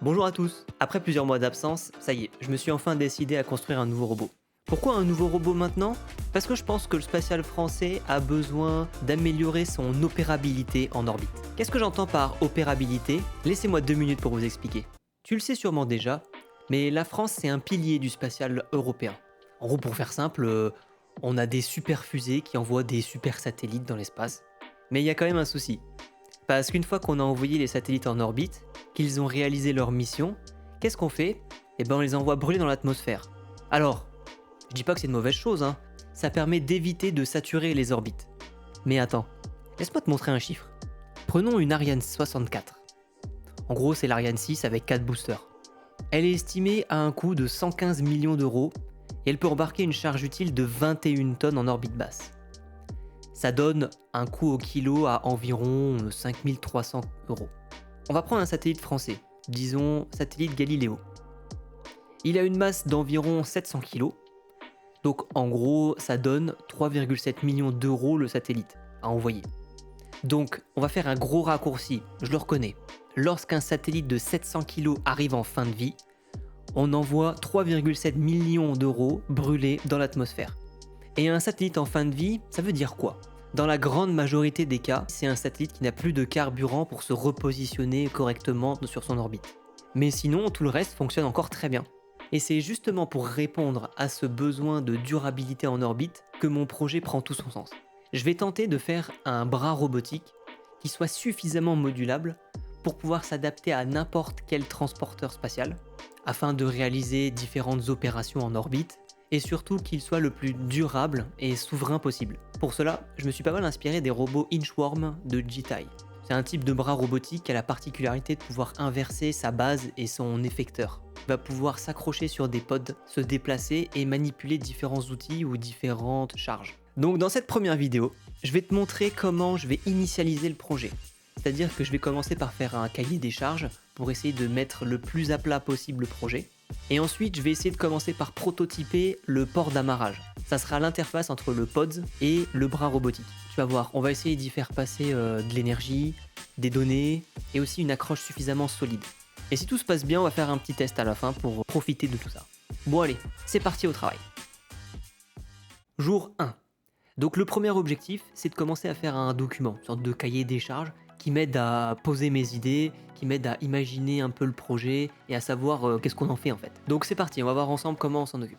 Bonjour à tous. Après plusieurs mois d'absence, ça y est, je me suis enfin décidé à construire un nouveau robot. Pourquoi un nouveau robot maintenant? Parce que je pense que le spatial français a besoin d'améliorer son opérabilité en orbite. Qu'est-ce que j'entends par opérabilité? Laissez-moi 2 minutes pour vous expliquer. Tu le sais sûrement déjà, mais la France c'est un pilier du spatial européen. En gros, pour faire simple, on a des super fusées qui envoient des super satellites dans l'espace. Mais il y a quand même un souci. Parce qu'une fois qu'on a envoyé les satellites en orbite, qu'ils ont réalisé leur mission, qu'est-ce qu'on fait? Eh ben on les envoie brûler dans l'atmosphère. Alors, je dis pas que c'est une mauvaise chose, hein. Ça permet d'éviter de saturer les orbites. Mais attends, laisse-moi te montrer un chiffre. Prenons une Ariane 64. En gros, c'est l'Ariane 6 avec 4 boosters. Elle est estimée à un coût de 115 millions d'euros et elle peut embarquer une charge utile de 21 tonnes en orbite basse. Ça donne un coût au kilo à environ 5300 euros. On va prendre un satellite français, disons satellite Galileo. Il a une masse d'environ 700 kg, donc en gros ça donne 3,7 millions d'euros le satellite à envoyer. Donc on va faire un gros raccourci, je le reconnais. Lorsqu'un satellite de 700 kg arrive en fin de vie, on envoie 3,7 millions d'euros brûlés dans l'atmosphère. Et un satellite en fin de vie, ça veut dire quoi? Dans la grande majorité des cas, c'est un satellite qui n'a plus de carburant pour se repositionner correctement sur son orbite. Mais sinon, tout le reste fonctionne encore très bien. Et c'est justement pour répondre à ce besoin de durabilité en orbite que mon projet prend tout son sens. Je vais tenter de faire un bras robotique qui soit suffisamment modulable pour pouvoir s'adapter à n'importe quel transporteur spatial, afin de réaliser différentes opérations en orbite, et surtout qu'il soit le plus durable et souverain possible. Pour cela, je me suis pas mal inspiré des robots Inchworm de Jitai. C'est un type de bras robotique qui a la particularité de pouvoir inverser sa base et son effecteur. Il va pouvoir s'accrocher sur des pods, se déplacer et manipuler différents outils ou différentes charges. Donc dans cette première vidéo, je vais te montrer comment je vais initialiser le projet. C'est-à-dire que je vais commencer par faire un cahier des charges pour essayer de mettre le plus à plat possible le projet. Et ensuite, je vais essayer de commencer par prototyper le port d'amarrage. Ça sera l'interface entre le PODS et le bras robotique. Tu vas voir, on va essayer d'y faire passer de l'énergie, des données et aussi une accroche suffisamment solide. Et si tout se passe bien, on va faire un petit test à la fin pour profiter de tout ça. Bon allez, c'est parti au travail. Jour 1. Donc le premier objectif, c'est de commencer à faire un document, une sorte de cahier des charges qui m'aide à poser mes idées, qui m'aide à imaginer un peu le projet et à savoir qu'est-ce qu'on en fait en fait. Donc c'est parti, on va voir ensemble comment on s'en occupe.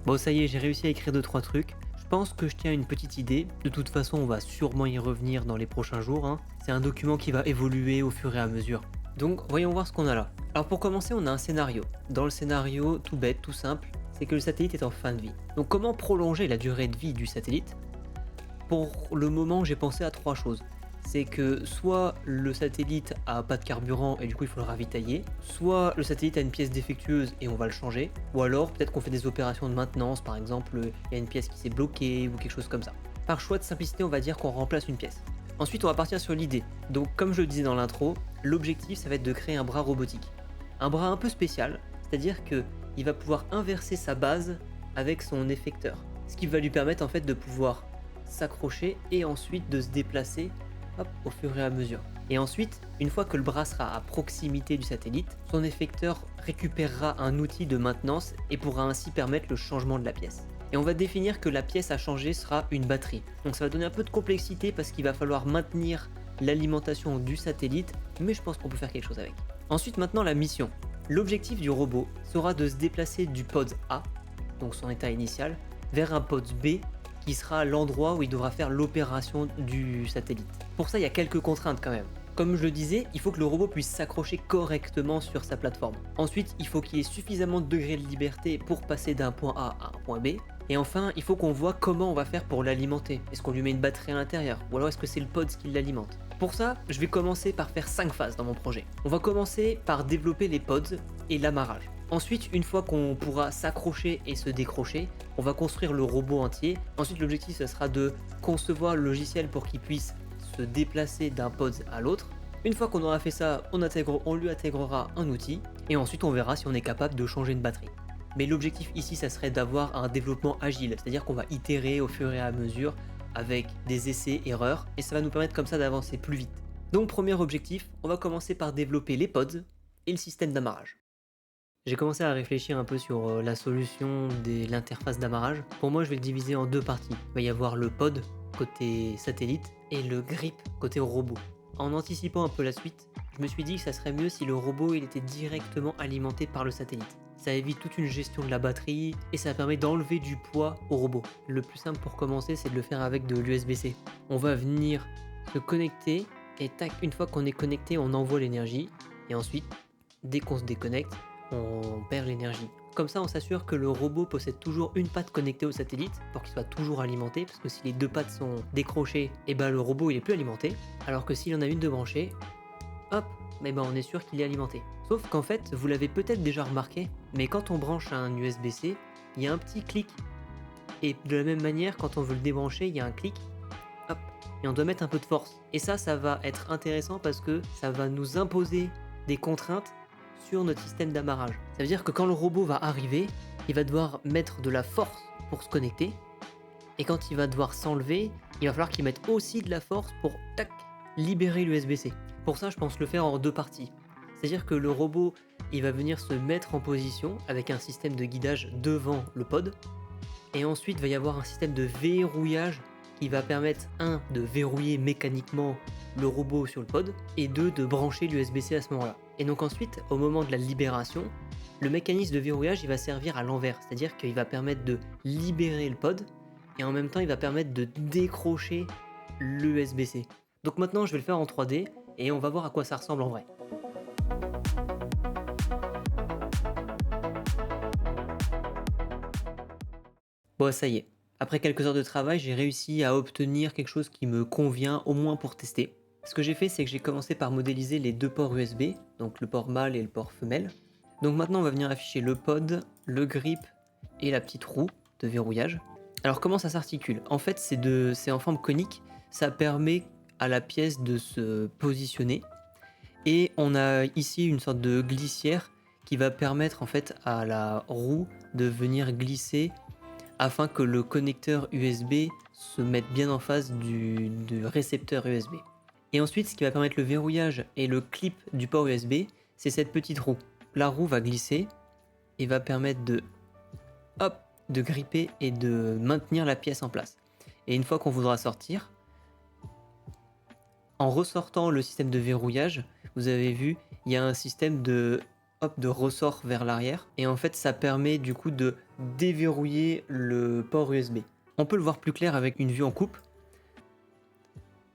Bon ça y est, j'ai réussi à écrire 2-3 trucs. Je pense que je tiens une petite idée. De toute façon, on va sûrement y revenir dans les prochains jours, hein. C'est un document qui va évoluer au fur et à mesure. Donc voyons voir ce qu'on a là. Alors pour commencer, on a un scénario. Dans le scénario, tout bête, tout simple, c'est que le satellite est en fin de vie. Donc comment prolonger la durée de vie du satellite? Pour le moment, j'ai pensé à 3 choses. C'est que soit le satellite a pas de carburant et du coup il faut le ravitailler, soit le satellite a une pièce défectueuse et on va le changer, ou alors peut-être qu'on fait des opérations de maintenance, par exemple il y a une pièce qui s'est bloquée ou quelque chose comme ça. Par choix de simplicité, on va dire qu'on remplace une pièce. Ensuite, on va partir sur l'idée. Donc comme je le disais dans l'intro, l'objectif ça va être de créer un bras robotique. Un bras un peu spécial, c'est-à-dire que il va pouvoir inverser sa base avec son effecteur. Ce qui va lui permettre en fait de pouvoir s'accrocher et ensuite de se déplacer au fur et à mesure. Et ensuite, une fois que le bras sera à proximité du satellite, son effecteur récupérera un outil de maintenance et pourra ainsi permettre le changement de la pièce. Et on va définir que la pièce à changer sera une batterie. Donc ça va donner un peu de complexité parce qu'il va falloir maintenir l'alimentation du satellite, mais je pense qu'on peut faire quelque chose avec. Ensuite, maintenant la mission. L'objectif du robot sera de se déplacer du pod A, donc son état initial, vers un pod B qui sera l'endroit où il devra faire l'opération du satellite. Pour ça, il y a quelques contraintes quand même. Comme je le disais, il faut que le robot puisse s'accrocher correctement sur sa plateforme. Ensuite, il faut qu'il y ait suffisamment de degrés de liberté pour passer d'un point A à un point B. Et enfin, il faut qu'on voit comment on va faire pour l'alimenter. Est-ce qu'on lui met une batterie à l'intérieur? Ou alors est-ce que c'est le pod qui l'alimente? Pour ça, je vais commencer par faire 5 phases dans mon projet. On va commencer par développer les pods et l'amarrage. Ensuite, une fois qu'on pourra s'accrocher et se décrocher, on va construire le robot entier. Ensuite, l'objectif, ce sera de concevoir le logiciel pour qu'il puisse se déplacer d'un pod à l'autre. Une fois qu'on aura fait ça, on lui intégrera un outil et ensuite on verra si on est capable de changer une batterie. Mais l'objectif ici, ça serait d'avoir un développement agile, c'est-à-dire qu'on va itérer au fur et à mesure avec des essais-erreurs, et ça va nous permettre comme ça d'avancer plus vite. Donc premier objectif, on va commencer par développer les pods et le système d'amarrage. J'ai commencé à réfléchir un peu sur la solution de l'interface d'amarrage. Pour moi, je vais le diviser en deux parties. Il va y avoir le pod côté satellite et le grip côté robot. En anticipant un peu la suite, je me suis dit que ça serait mieux si le robot il était directement alimenté par le satellite. Ça évite toute une gestion de la batterie et ça permet d'enlever du poids au robot. Le plus simple pour commencer, c'est de le faire avec de l'USB-C. On va venir se connecter et tac, une fois qu'on est connecté, on envoie l'énergie et ensuite, dès qu'on se déconnecte, on perd l'énergie. Comme ça, on s'assure que le robot possède toujours une patte connectée au satellite pour qu'il soit toujours alimenté, parce que si les deux pattes sont décrochées, et ben le robot il est plus alimenté, alors que s'il y en a une de branchée, hop, mais ben on est sûr qu'il est alimenté. Sauf qu'en fait, vous l'avez peut-être déjà remarqué, mais quand on branche un USB-C, il y a un petit clic. Et de la même manière, quand on veut le débrancher, il y a un clic, hop, et on doit mettre un peu de force. Et ça va être intéressant parce que ça va nous imposer des contraintes sur notre système d'amarrage. Ça veut dire que quand le robot va arriver, il va devoir mettre de la force pour se connecter. Et quand il va devoir s'enlever, il va falloir qu'il mette aussi de la force pour tac, libérer l'USB-C. Pour ça, je pense le faire en deux parties. C'est-à-dire que le robot, il va venir se mettre en position avec un système de guidage devant le pod. Et ensuite, il va y avoir un système de verrouillage qui va permettre, un, de verrouiller mécaniquement le robot sur le pod, et deux, de brancher l'USB-C à ce moment-là. Et donc ensuite, au moment de la libération, le mécanisme de verrouillage, il va servir à l'envers, c'est-à-dire qu'il va permettre de libérer le pod, et en même temps, il va permettre de décrocher l'USB-C. Donc maintenant, je vais le faire en 3D, et on va voir à quoi ça ressemble en vrai. Bon, ça y est. Après quelques heures de travail, j'ai réussi à obtenir quelque chose qui me convient, au moins pour tester. Ce que j'ai fait, c'est que j'ai commencé par modéliser les deux ports USB, donc le port mâle et le port femelle. Donc maintenant, on va venir afficher le pod, le grip et la petite roue de verrouillage. Alors comment ça s'articule? En fait, c'est en forme conique, ça permet à la pièce de se positionner. Et on a ici une sorte de glissière qui va permettre en fait à la roue de venir glisser afin que le connecteur USB se mette bien en face du récepteur USB. Et ensuite, ce qui va permettre le verrouillage et le clip du port USB, c'est cette petite roue. La roue va glisser et va permettre de gripper et de maintenir la pièce en place. Et une fois qu'on voudra sortir, en ressortant le système de verrouillage, vous avez vu, il y a un système de ressort vers l'arrière. Et en fait, ça permet du coup de déverrouiller le port USB. On peut le voir plus clair avec une vue en coupe.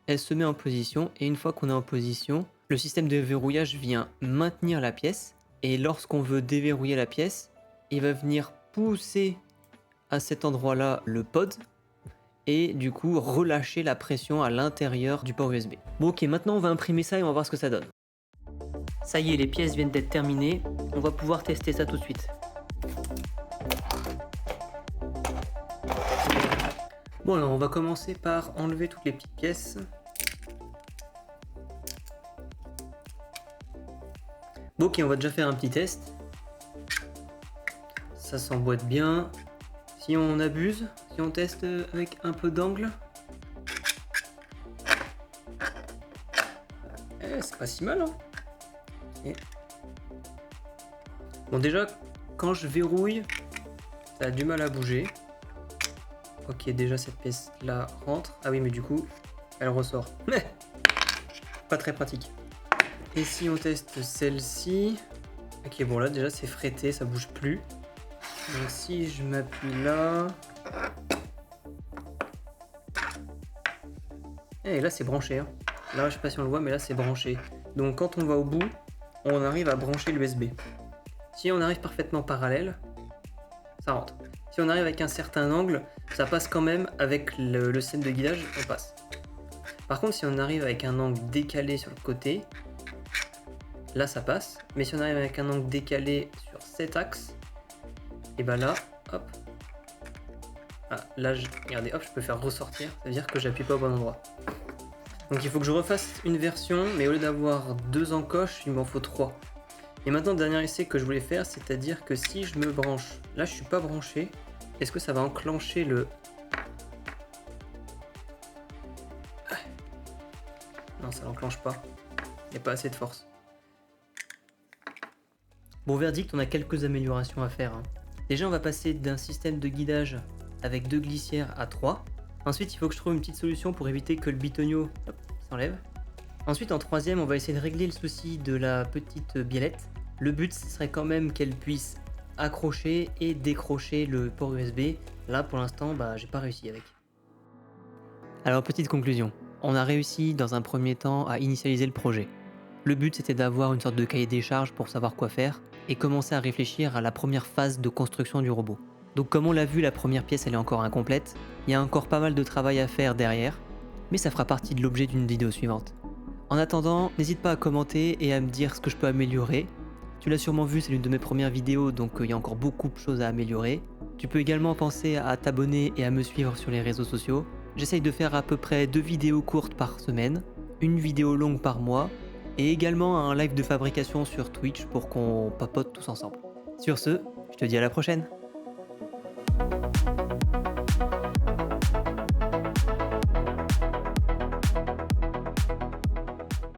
Elle se met en position et une fois qu'on est en position, le système de verrouillage vient maintenir la pièce. Et lorsqu'on veut déverrouiller la pièce, il va venir pousser à cet endroit-là le pod et du coup relâcher la pression à l'intérieur du port USB. Bon ok, maintenant on va imprimer ça et on va voir ce que ça donne. Ça y est, les pièces viennent d'être terminées, on va pouvoir tester ça tout de suite. Bon alors on va commencer par enlever toutes les petites pièces. Bon ok, on va déjà faire un petit test. Ça s'emboîte bien. Si on abuse, si on teste avec un peu d'angle, c'est pas si mal hein. Et... Bon déjà, quand je verrouille, ça a du mal à bouger. Ok, déjà cette pièce là rentre. Ah oui, mais du coup, elle ressort. Pas très pratique. Et si on teste celle-ci, ok, bon là déjà c'est fretté, ça bouge plus. Donc si je m'appuie là, et là c'est branché. Hein. Là je sais pas si on le voit, mais là c'est branché. Donc quand on va au bout, on arrive à brancher l'USB. Si on arrive parfaitement parallèle, ça rentre. Si on arrive avec un certain angle, ça passe quand même avec le système de guidage, on passe. Par contre, si on arrive avec un angle décalé sur le côté, là ça passe. Mais si on arrive avec un angle décalé sur cet axe, et ben là, hop. Ah, là, regardez, hop, je peux faire ressortir. Ça veut dire que j'appuie pas au bon endroit. Donc il faut que je refasse une version, mais au lieu d'avoir 2 encoches, il m'en faut 3. Et maintenant, le dernier essai que je voulais faire, c'est-à-dire que si je me branche, là je suis pas branché, est-ce que ça va enclencher le... Non, ça l'enclenche pas. Il n'y a pas assez de force. Bon, verdict, on a quelques améliorations à faire, hein. Déjà, on va passer d'un système de guidage avec 2 glissières à 3. Ensuite, il faut que je trouve une petite solution pour éviter que le bitonio s'enlève. Ensuite, en troisième, on va essayer de régler le souci de la petite biellette. Le but, ce serait quand même qu'elle puisse accrocher et décrocher le port USB. Là, pour l'instant, j'ai pas réussi avec. Alors, petite conclusion. On a réussi dans un premier temps à initialiser le projet. Le but, c'était d'avoir une sorte de cahier des charges pour savoir quoi faire et commencer à réfléchir à la première phase de construction du robot. Donc comme on l'a vu, la première pièce elle est encore incomplète, il y a encore pas mal de travail à faire derrière, mais ça fera partie de l'objet d'une vidéo suivante. En attendant, n'hésite pas à commenter et à me dire ce que je peux améliorer. Tu l'as sûrement vu, c'est l'une de mes premières vidéos, donc il y a encore beaucoup de choses à améliorer. Tu peux également penser à t'abonner et à me suivre sur les réseaux sociaux. J'essaye de faire à peu près 2 vidéos courtes par semaine, une vidéo longue par mois, et également un live de fabrication sur Twitch pour qu'on papote tous ensemble. Sur ce, je te dis à la prochaine!